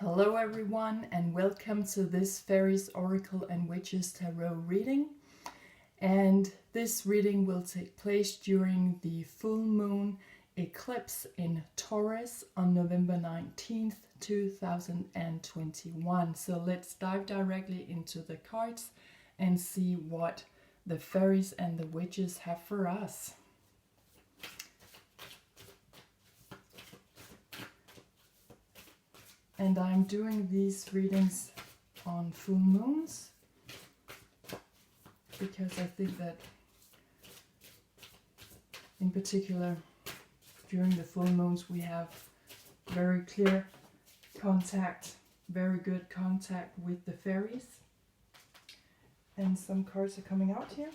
Hello everyone and welcome to this Fairies Oracle and Witches Tarot reading. And this reading will take place during the full moon eclipse in Taurus on November 19th, 2021. So let's dive directly into the cards and see what the fairies and the witches have for us. And I'm doing these readings on full moons because I think that in particular during the full moons we have very clear contact, very good contact with the fairies. And some cards are coming out here.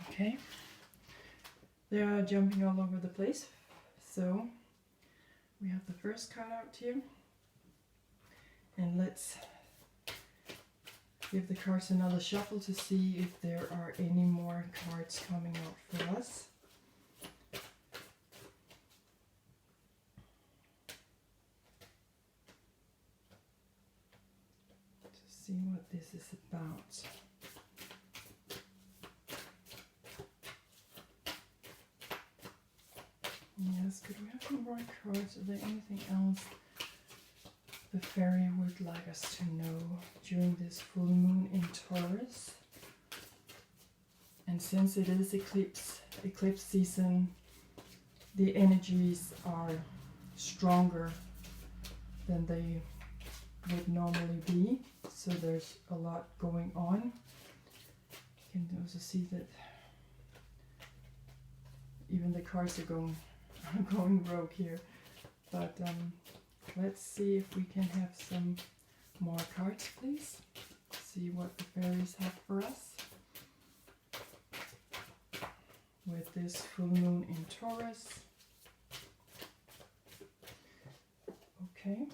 Okay, they are jumping all over the place. So we have the first card out here, and let's give the cards another shuffle to see if there are any more cards coming out for us. To see what this is about. Yes, could we have some more cards? Is there anything else the fairy would like us to know during this full moon in Taurus? And since it is eclipse season, the energies are stronger than they would normally be. So there's a lot going on. You can also see that even the cards are going rogue here, but let's see if we can have some more cards, please. See what the fairies have for us with this full moon in Taurus. Okay.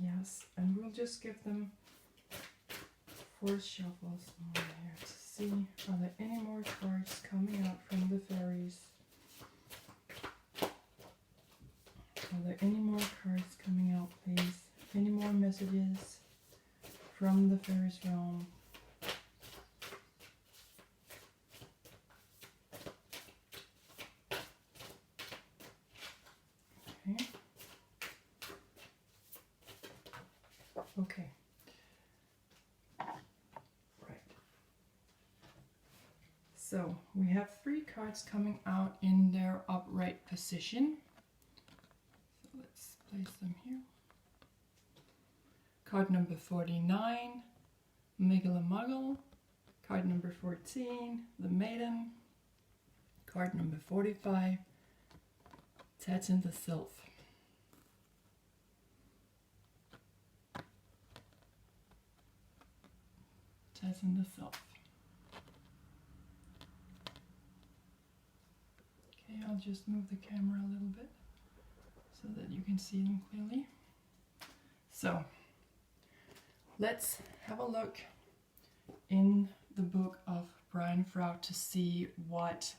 Yes, and we'll just give them 4 shuffles more here to see, are there any more cards coming out from the fairies? Are there any more cards coming out, please? Any more messages from the fairies realm? Okay. Okay. So we have 3 cards coming out in their upright position. So let's place them here. Card number 49, Meiklejohn-Free. Card number 14, the Maiden. Card number 45, Tatin the Sylph. Tatin the Sylph. Okay, I'll just move the camera a little bit so that you can see them clearly. So let's have a look in the book of Baron-Reid to see what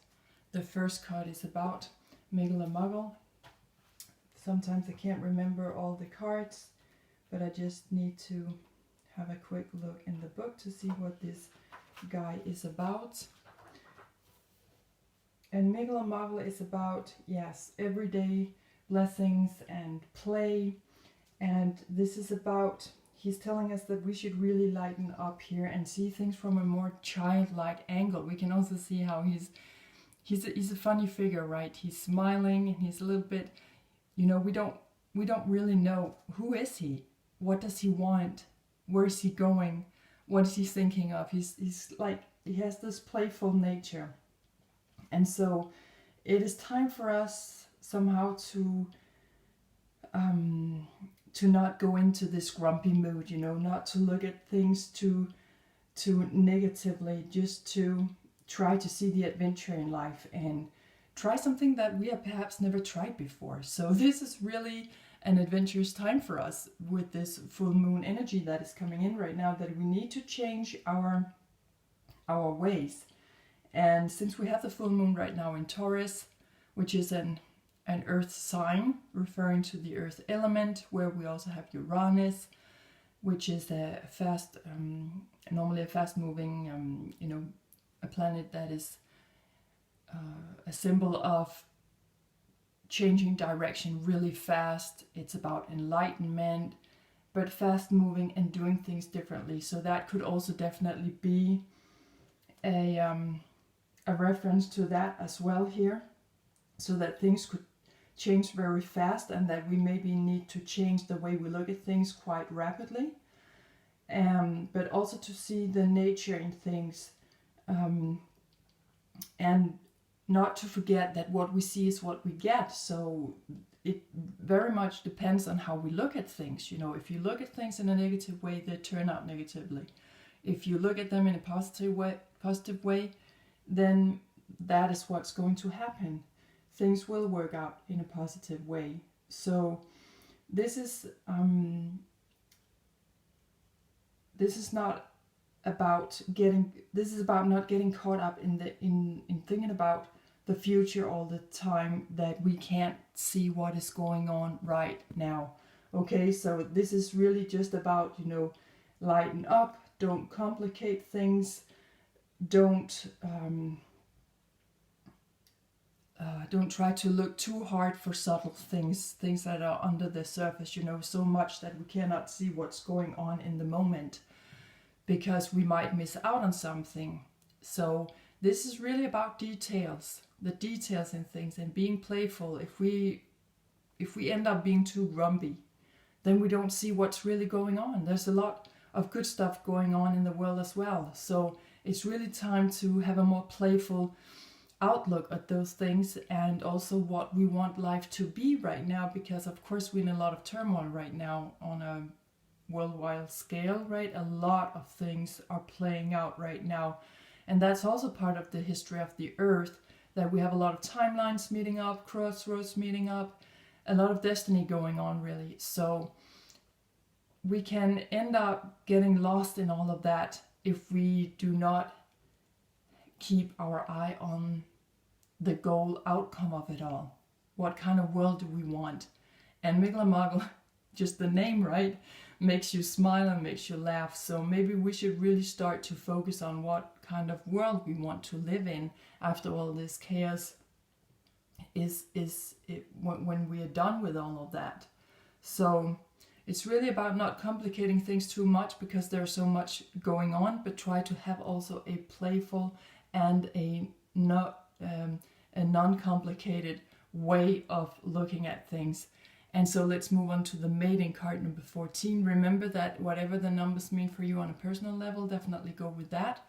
the first card is about. Meiklejohn-Free. Sometimes I can't remember all the cards, but I just need to have a quick look in the book to see what this guy is about. And Meiklejohn-Free is about, yes, everyday blessings and play. And this is about, he's telling us that we should really lighten up here and see things from a more childlike angle. We can also see how he's a funny figure, right? He's smiling and he's a little bit, you know, we don't really know, who is he? What does he want? Where is he going? What is he thinking of? He's like, he has this playful nature. And so it is time for us somehow to not go into this grumpy mood, you know, not to look at things too negatively, just to try to see the adventure in life and try something that we have perhaps never tried before. So this is really an adventurous time for us with this full moon energy that is coming in right now, that we need to change our ways. And since we have the full moon right now in Taurus, which is an earth sign referring to the earth element, where we also have Uranus, which is a fast, normally a fast moving, a planet that is a symbol of changing direction really fast. It's about enlightenment, but fast moving and doing things differently. So that could also definitely be a reference to that as well here, so that things could change very fast and that we maybe need to change the way we look at things quite rapidly, but also to see the nature in things, and not to forget that what we see is what we get. So it very much depends on how we look at things. If you look at things in a negative way, they turn out negatively. If you look at them in a positive way, then that is what's going to happen. Things will work out in a positive way. So this is not about this is about not getting caught up in thinking about the future all the time, that we can't see what is going on right now. Okay, so this is really just about, lighten up, don't complicate things, don't try to look too hard for subtle things that are under the surface, so much that we cannot see what's going on in the moment, because we might miss out on something. So this is really about details, the details in things, and being playful. If we end up being too grumpy, then we don't see what's really going on. There's a lot of good stuff going on in the world as well. So it's really time to have a more playful outlook at those things, and also what we want life to be right now, because of course we're in a lot of turmoil right now on a worldwide scale, right? A lot of things are playing out right now, and that's also part of the history of the earth, that we have a lot of timelines meeting up, crossroads meeting up, a lot of destiny going on, really. So we can end up getting lost in all of that if we do not keep our eye on the goal outcome of it all. What kind of world do we want? And Meiklejohn-Free, just the name, right, makes you smile and makes you laugh. So maybe we should really start to focus on what kind of world we want to live in after all this chaos when we are done with all of that. So it's really about not complicating things too much, because there's so much going on, but try to have also a playful and a non-complicated way of looking at things. And so let's move on to the mating card, number 14. Remember that whatever the numbers mean for you on a personal level, definitely go with that.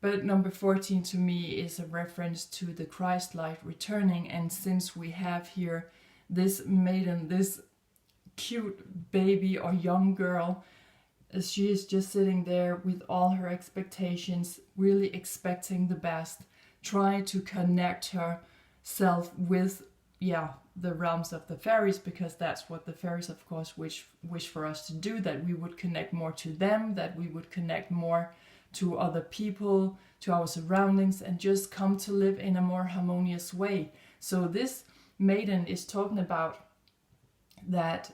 But number 14 to me is a reference to the Christ light returning. And since we have here this maiden, this cute baby or young girl, she is just sitting there with all her expectations, really expecting the best, trying to connect herself with the realms of the fairies, because that's what the fairies, of course, wish for us to do, that we would connect more to them, that we would connect more to other people, to our surroundings, and just come to live in a more harmonious way. So this maiden is talking about that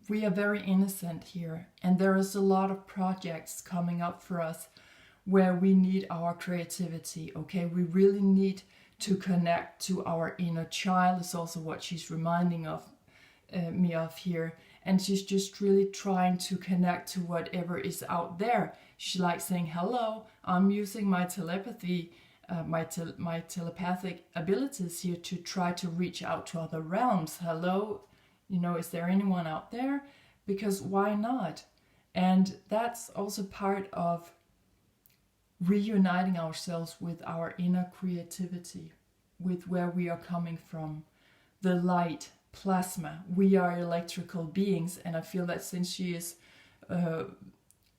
we are very innocent here, and there is a lot of projects coming up for us where we need our creativity. Okay, we really need to connect to our inner child, is also what she's reminding me of here. And she's just really trying to connect to whatever is out there. She likes saying, hello, I'm using my telepathy, my telepathic abilities here to try to reach out to other realms. Hello, is there anyone out there? Because why not? And that's also part of reuniting ourselves with our inner creativity, with where we are coming from, the light, plasma. We are electrical beings, and I feel that since she is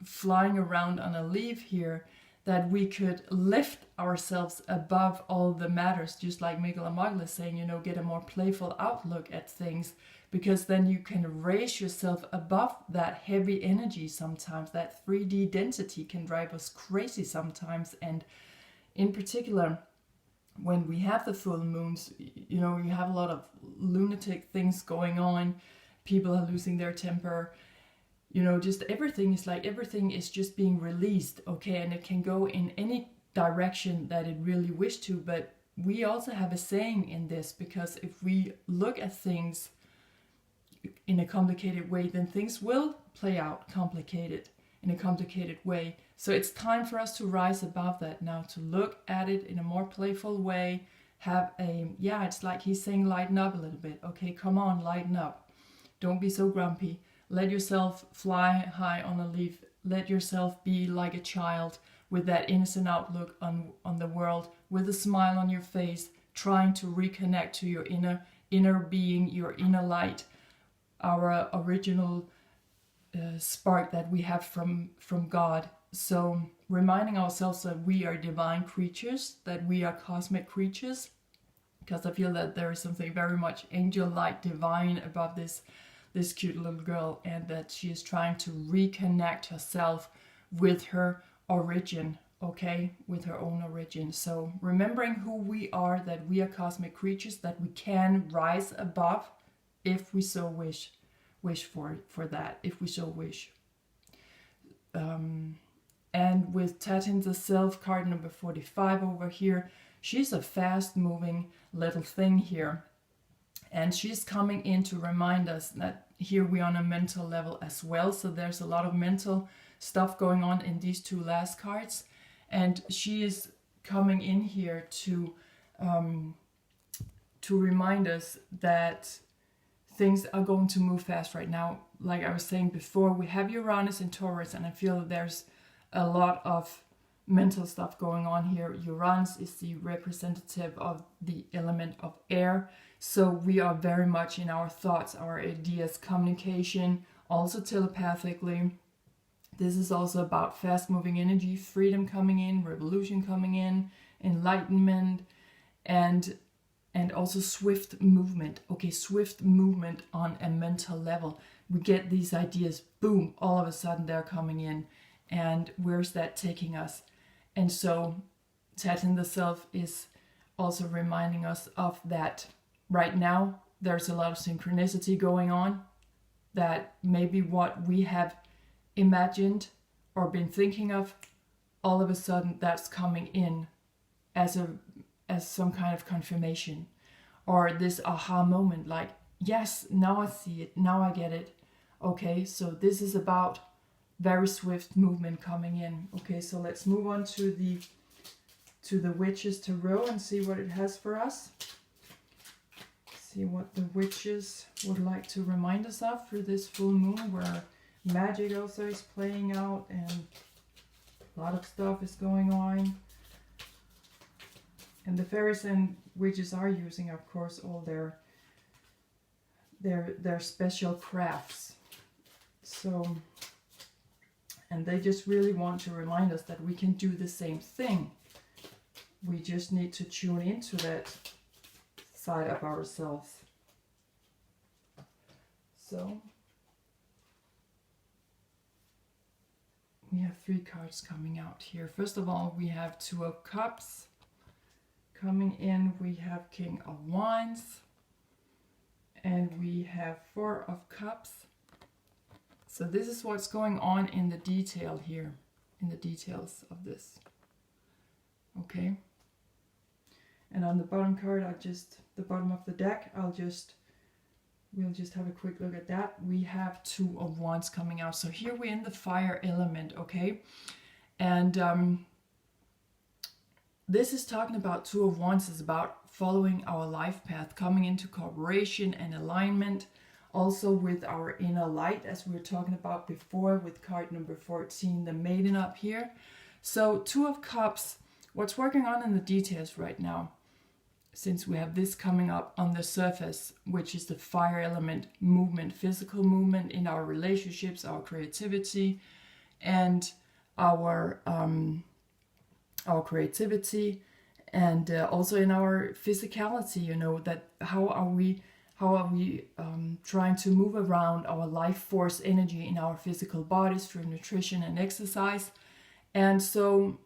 flying around on a leaf here, that we could lift ourselves above all the matters, just like Meiklejohn-Free is saying, you know, get a more playful outlook at things, because then you can raise yourself above that heavy energy sometimes. That 3D density can drive us crazy sometimes, and in particular, when we have the full moons, you know, you have a lot of lunatic things going on, people are losing their temper, you know, just everything is just being released, okay, and it can go in any direction that it really wish to. But we also have a saying in this, because if we look at things in a complicated way, then things will play out complicated in a complicated way. So it's time for us to rise above that now, to look at it in a more playful way, have a, yeah, it's like he's saying, lighten up a little bit, okay, come on, lighten up, don't be so grumpy. Let yourself fly high on a leaf. Let yourself be like a child with that innocent outlook on the world, with a smile on your face, trying to reconnect to your inner being, your inner light, our original spark that we have from God. So reminding ourselves that we are divine creatures, that we are cosmic creatures, because I feel that there is something very much angel-like, divine about this cute little girl, and that she is trying to reconnect herself with her origin, okay, with her own origin. So remembering who we are, that we are cosmic creatures, that we can rise above if we so wish for that, if we so wish. And with Tatin the Self, card number 45 over here, she's a fast moving little thing here. And she's coming in to remind us that here we are on a mental level as well. So there's a lot of mental stuff going on in these two last cards. And she is coming in here to remind us that things are going to move fast right now. Like I was saying before, we have Uranus in Taurus, and I feel that there's a lot of mental stuff going on here. Uranus is the representative of the element of air. So we are very much in our thoughts, our ideas, communication, also telepathically. This is also about fast-moving energy, freedom coming in, revolution coming in, enlightenment, and also swift movement. Okay, swift movement on a mental level. We get these ideas, boom, all of a sudden they're coming in. And where's that taking us? And so Tatin the Self is also reminding us of that. Right now, there's a lot of synchronicity going on, that maybe what we have imagined or been thinking of, all of a sudden that's coming in as some kind of confirmation, or this aha moment, like, yes, now I see it, now I get it. Okay, so this is about very swift movement coming in. Okay, so let's move on to the Witches Tarot and see what it has for us. See what the witches would like to remind us of for this full moon, where magic also is playing out and a lot of stuff is going on. And the fairies and witches are using, of course, all their special crafts. So, and they just really want to remind us that we can do the same thing. We just need to tune into that side of ourselves. So we have 3 cards coming out here. First of all, we have 2 of Cups. Coming in, we have King of Wands. And we have 4 of Cups. So this is what's going on in the detail here, in the details of this. Okay. And on the bottom card, the bottom of the deck, we'll just have a quick look at that. We have 2 of Wands coming out. So here we're in the fire element, okay? And this is talking about 2 of Wands is about following our life path, coming into cooperation and alignment, also with our inner light, as we were talking about before with card number 14, the Maiden up here. So 2 of Cups, what's working on in the details right now, since we have this coming up on the surface, which is the fire element movement, physical movement in our relationships, our creativity, and our our creativity, and also in our physicality, you know, that how are we trying to move around our life force energy in our physical bodies through nutrition and exercise. And so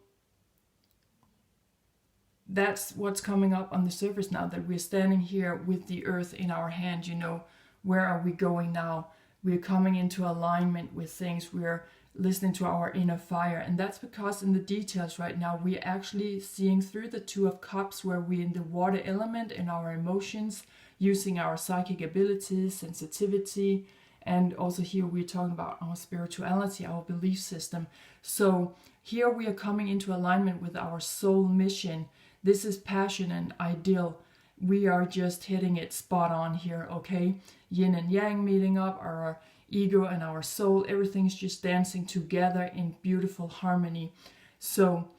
that's what's coming up on the surface now, that we're standing here with the earth in our hand. You know, where are we going now? We're coming into alignment with things. We're listening to our inner fire. And that's because in the details right now, we're actually seeing through the Two of Cups, where we're in the water element in our emotions, using our psychic abilities, sensitivity, and also here we're talking about our spirituality, our belief system. So here we are coming into alignment with our soul mission. This is passion and ideal. We are just hitting it spot on here, okay? Yin and yang meeting up, our ego and our soul, everything's just dancing together in beautiful harmony. So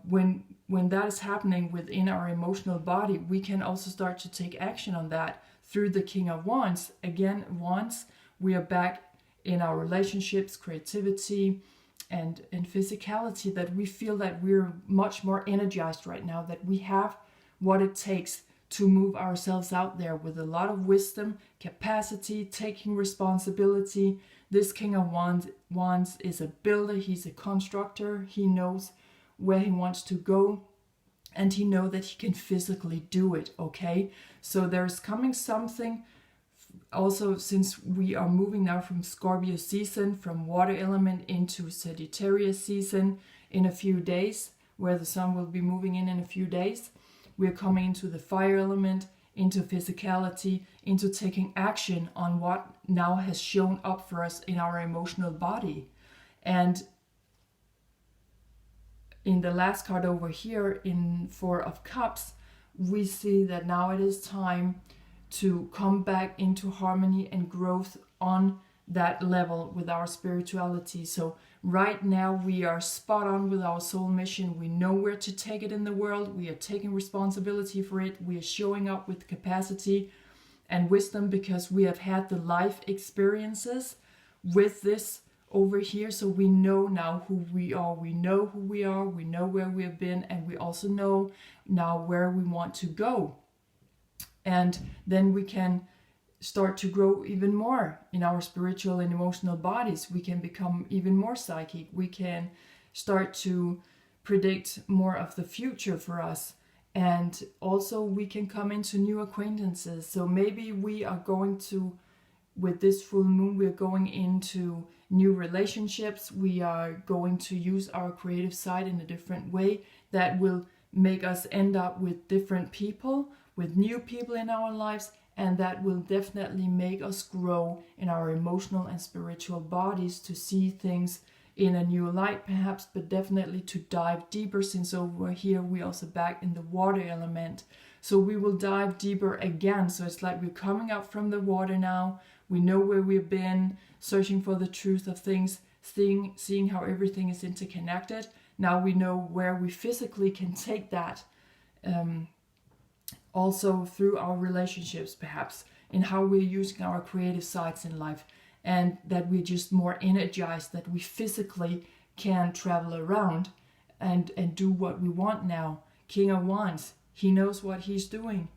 when that is happening within our emotional body, we can also start to take action on that through the King of Wands. Again, Wands, we are back in our relationships, creativity, and physicality, that we feel that we're much more energized right now, that we have what it takes to move ourselves out there with a lot of wisdom, capacity, taking responsibility. This King of Wands is a builder, he's a constructor, he knows where he wants to go, and he knows that he can physically do it, okay? So there's coming something also, since we are moving now from Scorpio season, from water element into Sagittarius season in a few days, where the sun will be moving in a few days. We're coming into the fire element, into physicality, into taking action on what now has shown up for us in our emotional body. And in the last card over here, in Four of Cups, we see that now it is time to come back into harmony and growth on that level with our spirituality. So right now we are spot on with our soul mission. We know where to take it in the world. We are taking responsibility for it. We are showing up with capacity and wisdom because we have had the life experiences with this over here. So we know now who we are. We know who we are. We know where we have been. And we also know now where we want to go. And then we can start to grow even more in our spiritual and emotional bodies. We can become even more psychic. We can start to predict more of the future for us. And also we can come into new acquaintances. So maybe we are going to, with this full moon, we're going into new relationships. We are going to use our creative side in a different way that will make us end up with different people, with new people in our lives, and that will definitely make us grow in our emotional and spiritual bodies to see things in a new light perhaps, but definitely to dive deeper, since over here we're also back in the water element. So we will dive deeper again. So it's like we're coming up from the water now. We know where we've been, searching for the truth of things, seeing how everything is interconnected. Now we know where we physically can take that, also through our relationships perhaps, in how we're using our creative sides in life, and that we're just more energized, that we physically can travel around and do what we want now. King of Wands, he knows what he's doing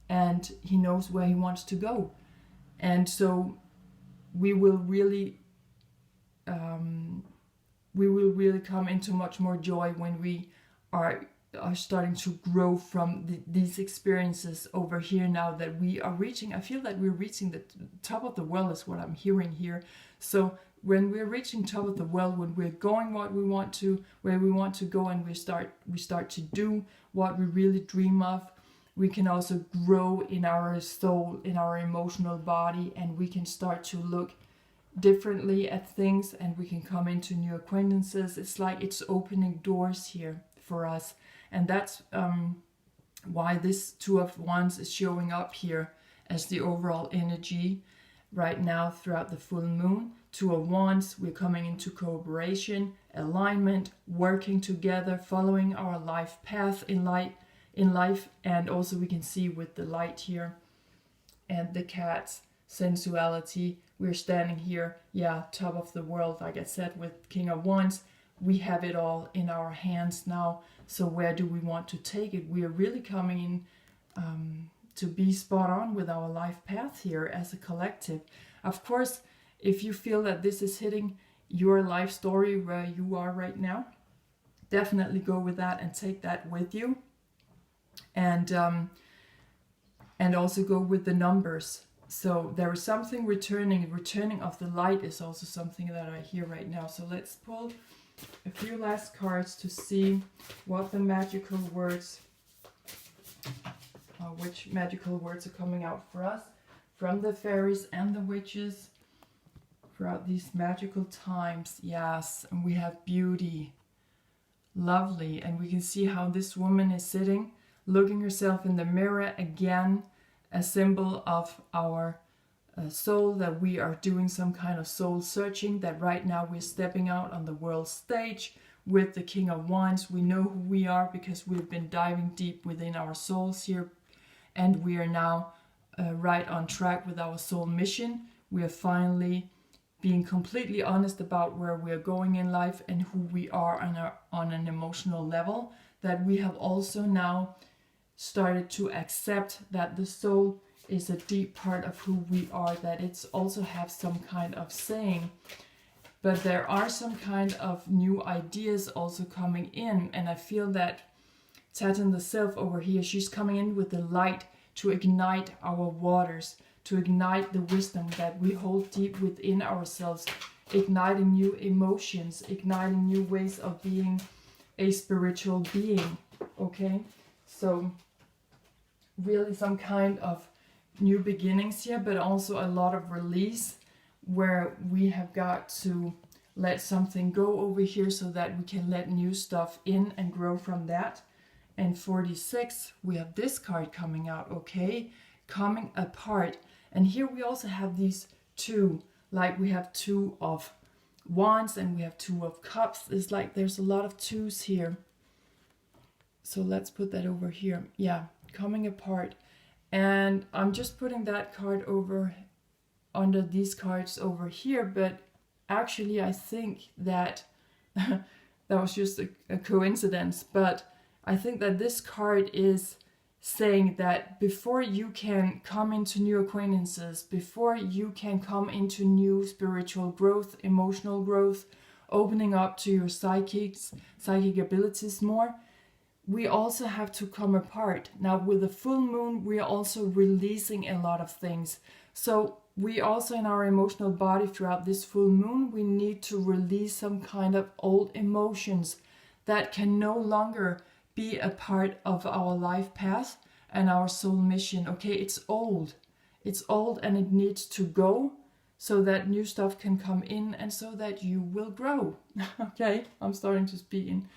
and he knows where he wants to go. And so we will really come into much more joy when we are starting to grow from these experiences over here now that we are reaching. I feel that we're reaching the top of the well is what I'm hearing here. So when we're reaching top of the well, when we're going where we want to go, and we start to do what we really dream of, we can also grow in our soul, in our emotional body, and we can start to look differently at things, and we can come into new acquaintances. It's like it's opening doors here for us. And that's why this Two of Wands is showing up here as the overall energy right now throughout the full moon. Two of Wands, we're coming into cooperation, alignment, working together, following our life path in life. And also we can see with the light here and the cats, sensuality. We're standing here, top of the world, like I said, with King of Wands. we have it all in our hands now. So where do we want to take it? We are really coming in to be spot on with our life path here as a collective. Of course, if you feel that this is hitting your life story where you are right now, definitely go with that and take that with you. And also go with the numbers. So there is something returning of the light is also something that I hear right now. So let's pull a few last cards to see what the magical words, which magical words are coming out for us from the fairies and the witches throughout these magical times. Yes, and we have beauty. Lovely. And we can see how this woman is sitting, looking herself in the mirror again, a symbol of our soul, that we are doing some kind of soul searching, that right now we're stepping out on the world stage with the King of Wands. We know who we are because we've been diving deep within our souls here, and we are now right on track with our soul mission. We are finally being completely honest about where we're going in life and who we are on an emotional level, that we have also now started to accept that the soul is a deep part of who we are, that it's also have some kind of saying. But there are some kind of new ideas also coming in, and I feel that Saturn the self over here, she's coming in with the light to ignite our waters, to ignite the wisdom that we hold deep within ourselves, igniting new emotions, igniting new ways of being a spiritual being. Okay, so really some kind of new beginnings here, but also a lot of release, where we have got to let something go over here so that we can let new stuff in and grow from that. And 46, we have this card coming out, okay, coming apart. And here we also have these two, like we have 2 of Wands and we have 2 of Cups. It's like there's a lot of 2s here. So let's put that over here. Yeah, coming apart. And I'm just putting that card over under these cards over here, but actually I think that that was just a coincidence, but I think that this card is saying that before you can come into new acquaintances, before you can come into new spiritual growth, emotional growth, opening up to your psychic abilities more, we also have to come apart. Now with the full moon, we are also releasing a lot of things. So we also in our emotional body throughout this full moon, we need to release some kind of old emotions that can no longer be a part of our life path and our soul mission. Okay, it's old and it needs to go so that new stuff can come in and so that you will grow. Okay, I'm starting to speak in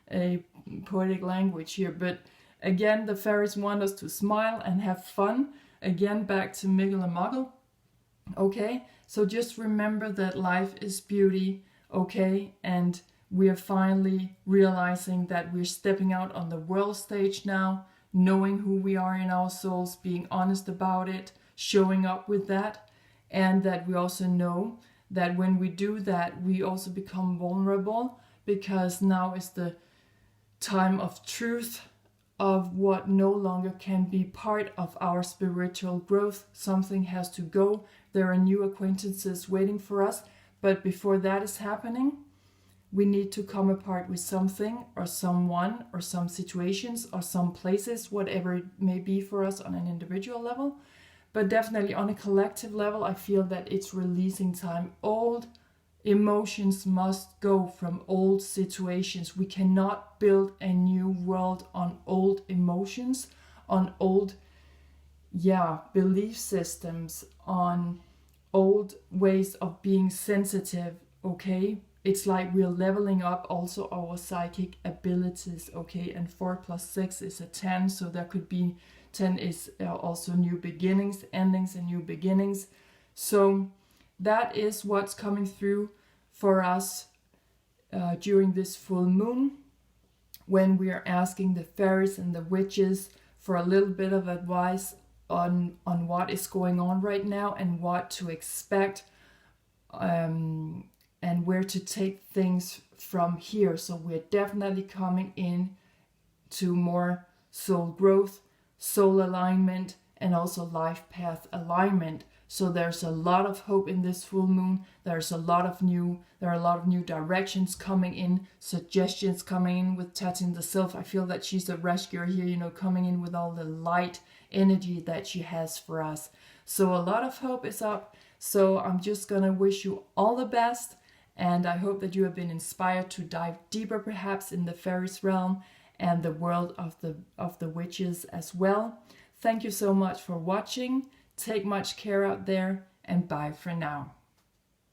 a poetic language here, but again, the fairies want us to smile and have fun. Again, back to Miggle and Muggle. Okay, so just remember that life is beauty, okay, and we are finally realizing that we're stepping out on the world stage now, knowing who we are in our souls, being honest about it, showing up with that, and that we also know that when we do that, we also become vulnerable, because now is the time of truth of what no longer can be part of our spiritual growth. Something has to go. There are new acquaintances waiting for us, but before that is happening, we need to come apart with something or someone or some situations or some places, whatever it may be for us on an individual level. But definitely on a collective level, I feel that it's releasing time. Old emotions must go from old situations. We cannot build a new world on old emotions, on old belief systems, on old ways of being sensitive, okay? It's like we're leveling up also our psychic abilities, okay? And 4 + 6 is a 10, so there could be 10 is also new beginnings, endings and new beginnings. So that is what's coming through for us during this full moon, when we are asking the fairies and the witches for a little bit of advice on what is going on right now and what to expect, and where to take things from here. So we're definitely coming in to more soul growth, soul alignment, and also life path alignment. So there's a lot of hope in this full moon. There are a lot of new directions coming in, suggestions coming in with touching the self. I feel that she's a rescuer here, you know, coming in with all the light energy that she has for us. So a lot of hope is up. So I'm just gonna wish you all the best, and I hope that you have been inspired to dive deeper perhaps in the fairies realm and the world of the witches as well. Thank you so much for watching. Take much care out there, and bye for now.